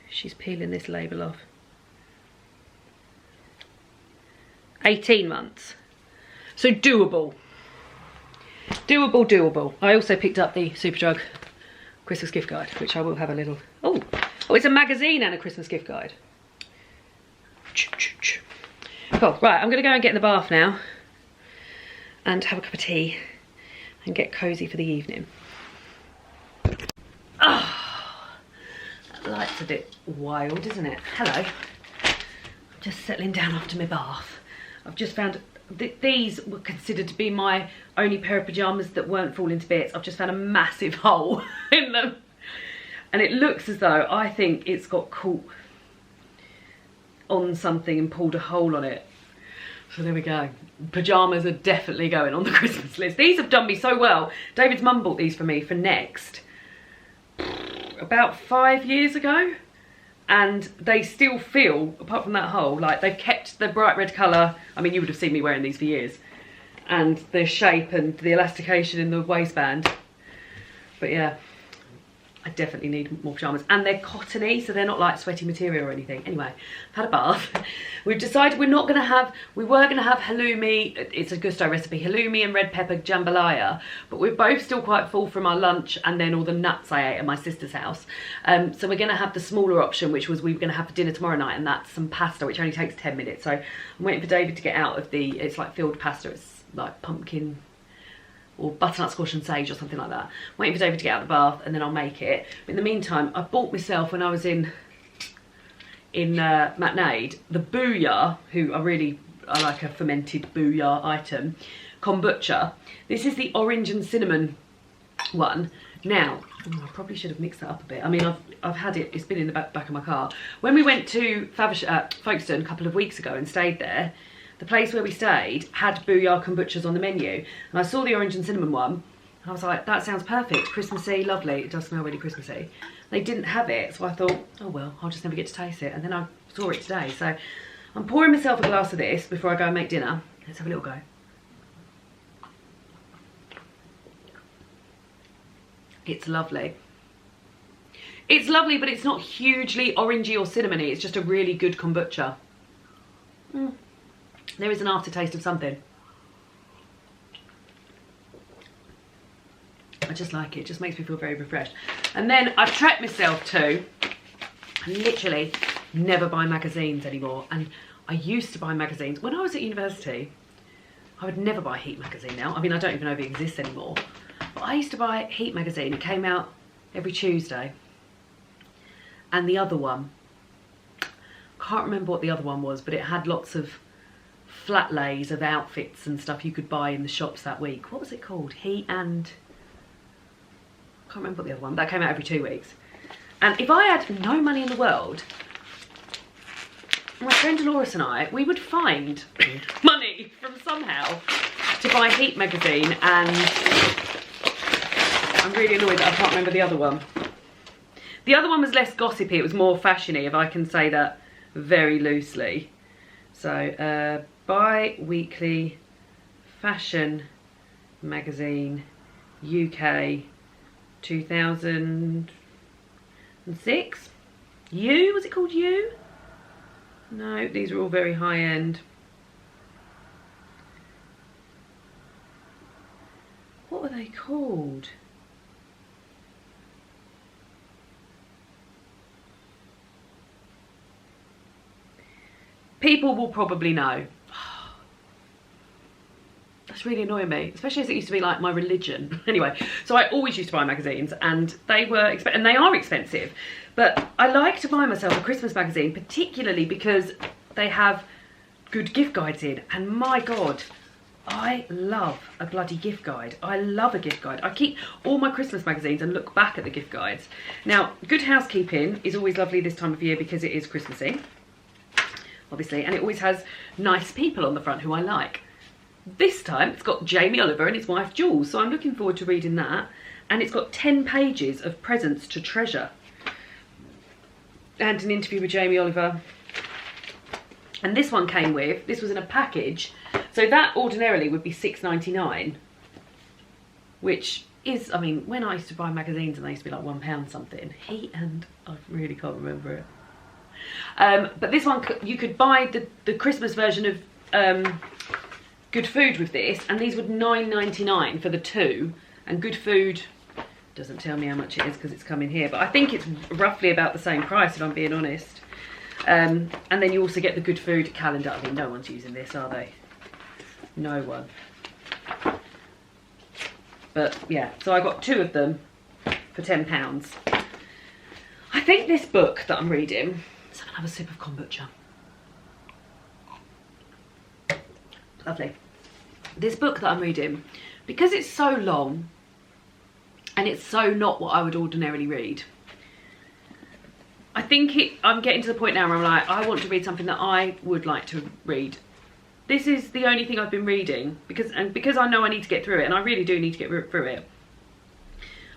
She's peeling this label off. 18 months. So doable. Doable, doable. I also picked up the Superdrug Christmas gift guide, which I will have a little... Oh, it's a magazine and a Christmas gift guide. Cool, right, I'm going to go and get in the bath now and have a cup of tea and get cosy for the evening. Oh, that light's a bit wild, isn't it? Hello. I'm just settling down after my bath. I've just found these were considered to be my only pair of pyjamas that weren't falling to bits. I've just found a massive hole in them. And it looks as though I think it's got caught on something and pulled a hole on it. So there we go. Pyjamas are definitely going on the Christmas list. These have done me so well. David's mum bought these for me for Next about 5 years ago. And they still feel, apart from that hole, like they've kept the bright red colour. I mean, you would have seen me wearing these for years. And the shape and the elastication in the waistband. But yeah, I definitely need more pyjamas. And they're cottony, so they're not like sweaty material or anything. Anyway, I've had a bath. We've decided we were going to have halloumi. It's a Gousto recipe, halloumi and red pepper jambalaya. But we're both still quite full from our lunch and then all the nuts I ate at my sister's house. So we're going to have the smaller option, which was we were going to have for dinner tomorrow night, and that's some pasta, which only takes 10 minutes. So I'm waiting for David to get out of it's like filled pasta. It's like pumpkin or butternut squash and sage or something like that. I'm waiting for David to get out of the bath and then I'll make it. But in the meantime, I bought myself, when I was in Macknade, the BooYa, I like a fermented BooYa item, kombucha. This is the orange and cinnamon one. Now, I probably should have mixed that up a bit. I mean, I've had it, it's been in the back of my car. When we went to Folkestone a couple of weeks ago and stayed there, the place where we stayed had BooYa kombuchas on the menu. And I saw the orange and cinnamon one, and I was like, that sounds perfect, Christmassy, lovely. It does smell really Christmassy. They didn't have it, so I thought, oh well, I'll just never get to taste it. And then I saw it today. So I'm pouring myself a glass of this before I go and make dinner. Let's have a little go. It's lovely. It's lovely, but it's not hugely orangey or cinnamony. It's just a really good kombucha. There is an aftertaste of something. I just like it. It just makes me feel very refreshed. And then I've trapped myself to, I literally never buy magazines anymore. And I used to buy magazines. When I was at university, I would never buy Heat magazine now. I mean, I don't even know if it exists anymore. But I used to buy Heat magazine. It came out every Tuesday. And the other one, can't remember what the other one was, but it had lots of flat lays of outfits and stuff you could buy in the shops that week. What was it called? Heat and... I can't remember what the other one. That came out every 2 weeks. And if I had no money in the world, my friend Dolores and I, we would find money from somehow to buy Heat magazine, and I'm really annoyed that I can't remember the other one. The other one was less gossipy, it was more fashiony, if I can say that very loosely. So, bi-weekly fashion magazine, UK, 2006. You? Was it called You? No, these are all very high end. What were they called? People will probably know. That's really annoying me, especially as it used to be like my religion. Anyway, so I always used to buy magazines, and they were and they are expensive. But I like to buy myself a Christmas magazine, particularly because they have good gift guides in. And my God, I love a bloody gift guide. I love a gift guide. I keep all my Christmas magazines and look back at the gift guides. Now, Good Housekeeping is always lovely this time of year because it is Christmassy, obviously, and it always has nice people on the front who I like. This time it's got Jamie Oliver and his wife Jules, so I'm looking forward to reading that. And it's got 10 pages of presents to treasure and an interview with Jamie Oliver And this one came with, this was in a package, so that ordinarily would be £6.99, which is, I mean, when I used to buy magazines and they used to be like £1 something, Heath and I really can't remember it. But this one, you could buy the Christmas version of Good Food with this, and these were £9.99 for the 2, and Good Food doesn't tell me how much it is because it's come in here, but I think it's roughly about the same price if I'm being honest. And then you also get the Good Food calendar. I mean, no one's using this, are they? No one. But yeah, so I got 2 of them for £10. I think this book that I'm reading, let's have another sip of kombucha. Lovely. This book that I'm reading, because it's so long and it's so not what I would ordinarily read, I think I'm getting to the point now where I'm like, I want to read something that I would like to read. This is the only thing I've been reading because I know I need to get through it, and I really do need to get through it.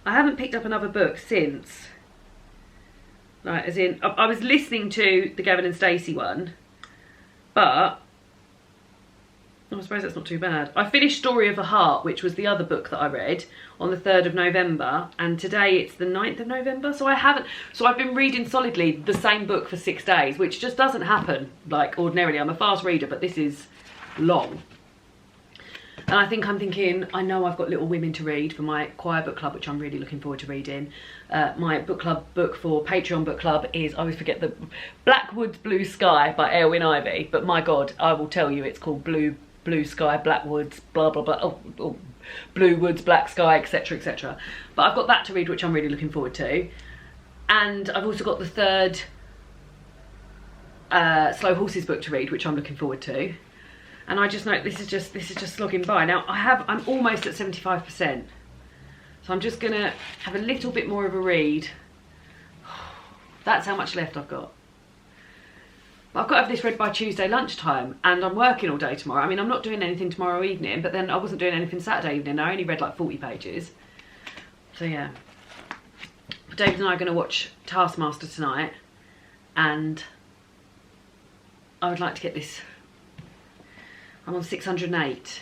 I haven't picked up another book since, like, as in, I was listening to the Gavin and Stacey one, but I suppose that's not too bad. I finished Story of the Heart, which was the other book that I read, on the 3rd of November, and today it's the 9th of November, so I've been reading solidly the same book for 6 days, which just doesn't happen, like, ordinarily. I'm a fast reader, but this is long. And I'm thinking, I know I've got Little Women to read for my choir book club, which I'm really looking forward to reading. My book club book for Patreon book club is, I always forget, the Blackwood's Blue Sky by Erwin Ivey, but my God, I will tell you, it's called Blue Sky, Blackwoods, blah blah blah, Blue Woods, Black Sky, etc, etc. But I've got that to read, which I'm really looking forward to. And I've also got the 3rd Slow Horses book to read, which I'm looking forward to. And I just know this is just slogging by. Now I'm almost at 75%, so I'm just gonna have a little bit more of a read. That's how much left I've got. I've got to have this read by Tuesday lunchtime, and I'm working all day tomorrow. I mean, I'm not doing anything tomorrow evening, but then I wasn't doing anything Saturday evening. I only read like 40 pages. So yeah. David and I are going to watch Taskmaster tonight, and I would like to get this. I'm on 608.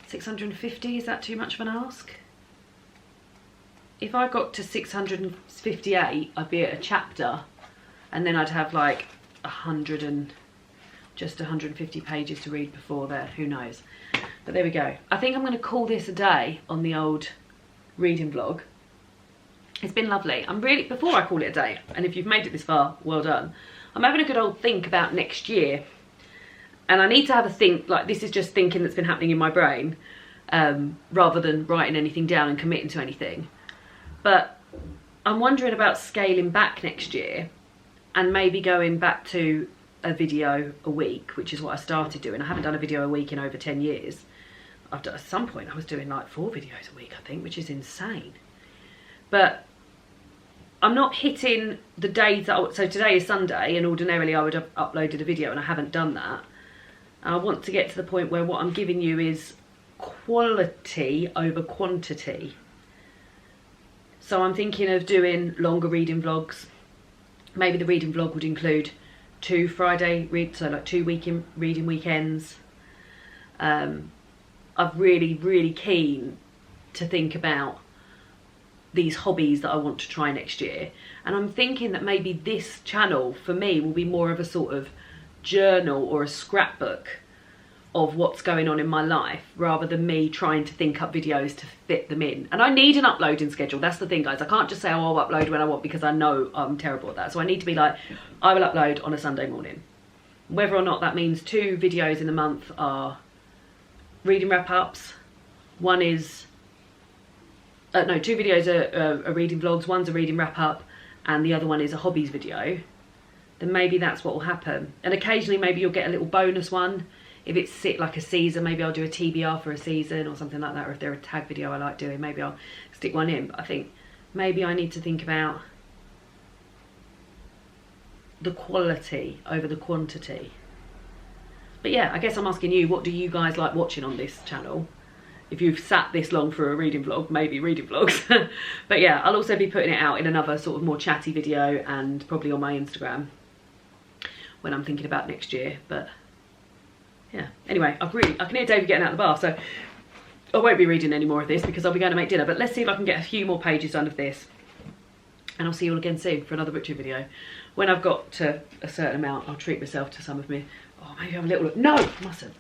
650, is that too much of an ask? If I got to 658, I'd be at a chapter, and then I'd have like 150 pages to read before there, who knows. But there we go. I think I'm going to call this a day on the old reading vlog. It's been lovely. Before I call it a day, and if you've made it this far, well done, I'm having a good old think about next year, and I need to have a think, like, this is just thinking that's been happening in my brain, rather than writing anything down and committing to anything. But I'm wondering about scaling back next year and maybe going back to a video a week, which is what I started doing. I haven't done a video a week in over 10 years. At some point I was doing like 4 videos a week, I think, which is insane. But I'm not hitting the days that so today is Sunday, and ordinarily I would have uploaded a video, and I haven't done that. I want to get to the point where what I'm giving you is quality over quantity. So I'm thinking of doing longer reading vlogs. Maybe the reading vlog would include 2 Friday reads, so like 2 reading weekends. I'm really keen to think about these hobbies that I want to try next year, and I'm thinking that maybe this channel for me will be more of a sort of journal or a scrapbook of what's going on in my life, rather than me trying to think up videos to fit them in. And I need an uploading schedule. That's the thing, guys. I can't just say, oh, I'll upload when I want, because I know I'm terrible at that. So I need to be like, I will upload on a Sunday morning. Whether or not that means 2 videos in the month are reading wrap-ups. One is 2 videos are reading vlogs, one's a reading wrap-up, and the other one is a hobbies video. Then maybe that's what will happen. And occasionally maybe you'll get a little bonus one. If it's like a season, maybe I'll do a TBR for a season or something like that. Or if they're a tag video I like doing, maybe I'll stick one in. But I think maybe I need to think about the quality over the quantity. But yeah, I guess I'm asking you, what do you guys like watching on this channel? If you've sat this long for a reading vlog, maybe reading vlogs. But yeah, I'll also be putting it out in another sort of more chatty video, and probably on my Instagram. when I'm thinking about next year. But yeah, anyway, I can hear David getting out of the bath, so I won't be reading any more of this because I'll be going to make dinner. But let's see if I can get a few more pages done of this, and I'll see you all again soon for another butchery video. When I've got to a certain amount, I'll treat myself to some of me. Oh, maybe have a little look. No, I mustn't.